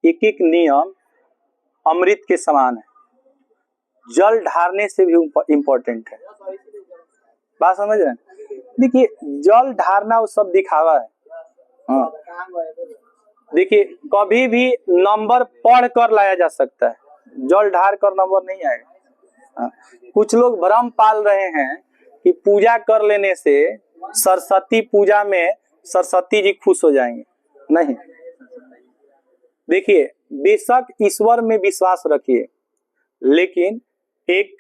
एक एक नियम अमृत के समान है, जल ढारने से भी इम्पोर्टेंट है। बात समझ रहे हैं? देखिए जल ढारना वो सब दिखावा है। हाँ देखिए कभी भी नंबर पढ़ कर लाया जा सकता है, जल ढार कर नंबर नहीं आएगा। हाँ। कुछ लोग भ्रम पाल रहे हैं कि पूजा कर लेने से सरस्वती पूजा में सरस्वती जी खुश हो जाएंगे। नहीं, देखिए बेशक ईश्वर में विश्वास रखिए, लेकिन एक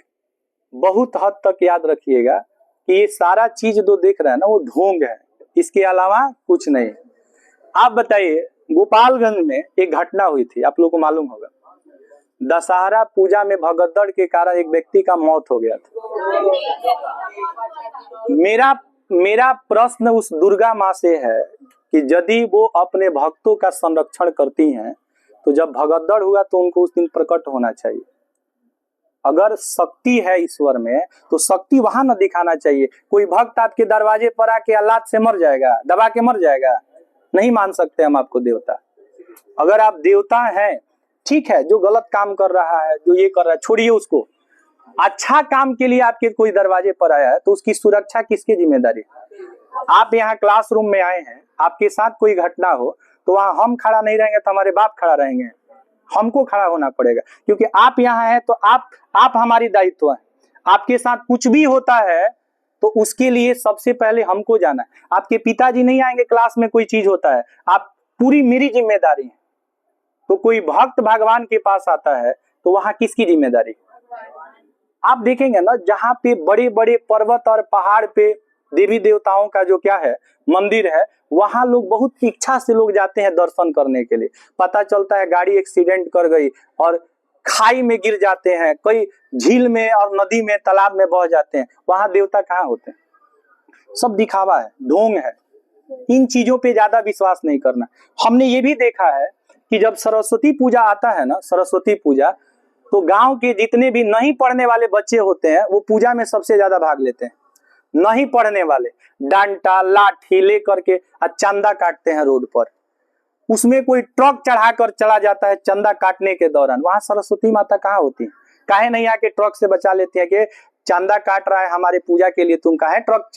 बहुत हद तक याद रखिएगा कि ये सारा चीज जो देख रहे हैं ना वो ढोंग है, इसके अलावा कुछ नहीं। आप बताइए गोपालगंज में एक घटना हुई थी, आप लोगों को मालूम होगा, दशहरा पूजा में भगदड़ के कारण एक व्यक्ति का मौत हो गया था। मेरा प्रश्न उस दुर्गा माँ से है कि यदि वो अपने भक्तों का संरक्षण करती हैं तो जब भगदड़ हुआ तो उनको उस दिन प्रकट होना चाहिए। अगर शक्ति है ईश्वर में तो शक्ति वहां न दिखाना चाहिए। कोई भक्त आपके दरवाजे पर आके औलाद से मर जाएगा, दबा के मर जाएगा, नहीं मान सकते हम आपको देवता। अगर आप देवता हैं ठीक है, जो गलत काम कर रहा है, जो ये कर रहा है, छोड़िए उसको। अच्छा काम के लिए आपके कोई दरवाजे पर आया है तो उसकी सुरक्षा किसकी जिम्मेदारी? आप यहाँ क्लासरूम में आए हैं, आपके साथ कोई घटना हो तो वहां हम खड़ा नहीं रहेंगे तो हमारे बाप खड़ा रहेंगे, हमको खड़ा होना पड़ेगा, क्योंकि आप यहाँ हैं तो आप हमारी दायित्व है। आपके साथ कुछ भी होता है तो उसके लिए सबसे पहले हमको जाना है। आपके पिताजी नहीं आएंगे, क्लास में कोई चीज होता है, आप पूरी मेरी जिम्मेदारी है। तो कोई भक्त भगवान के पास आता है तो वहां किसकी जिम्मेदारी? आप देखेंगे ना, जहाँ पे बड़े बड़े पर्वत और पहाड़ पे देवी देवताओं का जो क्या है मंदिर है, वहां लोग बहुत इच्छा से लोग जाते हैं दर्शन करने के लिए। पता चलता है गाड़ी एक्सीडेंट कर गई और खाई में गिर जाते हैं, कई झील में और नदी में तालाब में बह जाते हैं, वहां देवता कहाँ होते हैं? सब दिखावा है, ढोंग है। इन चीजों पे ज्यादा विश्वास नहीं करना। हमने ये भी देखा है कि जब सरस्वती पूजा आता है ना, सरस्वती पूजा, तो गांव के जितने भी नहीं पढ़ने वाले बच्चे होते हैं वो पूजा में सबसे ज्यादा भाग लेते हैं। नहीं पढ़ने वाले डांटा लाठी लेकर के चंदा काटते हैं रोड पर। उसमें कोई ट्रक चढ़ाकर चला जाता है चंदा काटने के दौरान, वहां सरस्वती माता कहाँ होती है? काहे नहीं आके ट्रक से बचा लेती है कि चंदा काट रहा है हमारे पूजा के लिए, तुम काहे ट्रक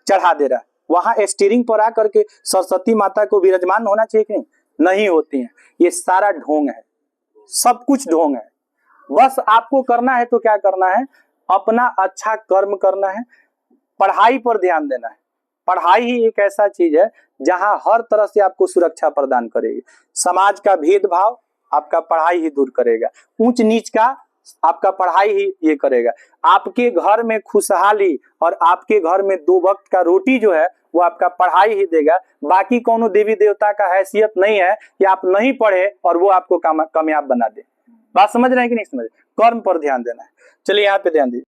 चढ़ा दे रहा है? वहां स्टीयरिंग पर आकर के सरस्वती माता को विराजमान होना चाहिए कि नहीं होती है? ये सारा ढोंग है, सब कुछ ढोंग है। बस आपको करना है तो क्या करना है? अपना अच्छा कर्म करना है, पढ़ाई पर ध्यान देना है। पढ़ाई ही एक ऐसा चीज है जहां हर तरह से आपको सुरक्षा प्रदान करेगी। समाज का भेदभाव आपका पढ़ाई ही दूर करेगा, ऊंच नीच का आपका पढ़ाई ही ये करेगा। आपके घर में खुशहाली और आपके घर में 2 वक्त का रोटी जो है वो आपका पढ़ाई ही देगा। बाकी कोनो देवी देवता का हैसियत नहीं है कि आप नहीं पढ़े और वो आपको कामयाब बना दे। बात समझ रहे हैं कि नहीं समझ? कर्म पर ध्यान देना है। चलिए यहाँ पे ध्यान दीजिए।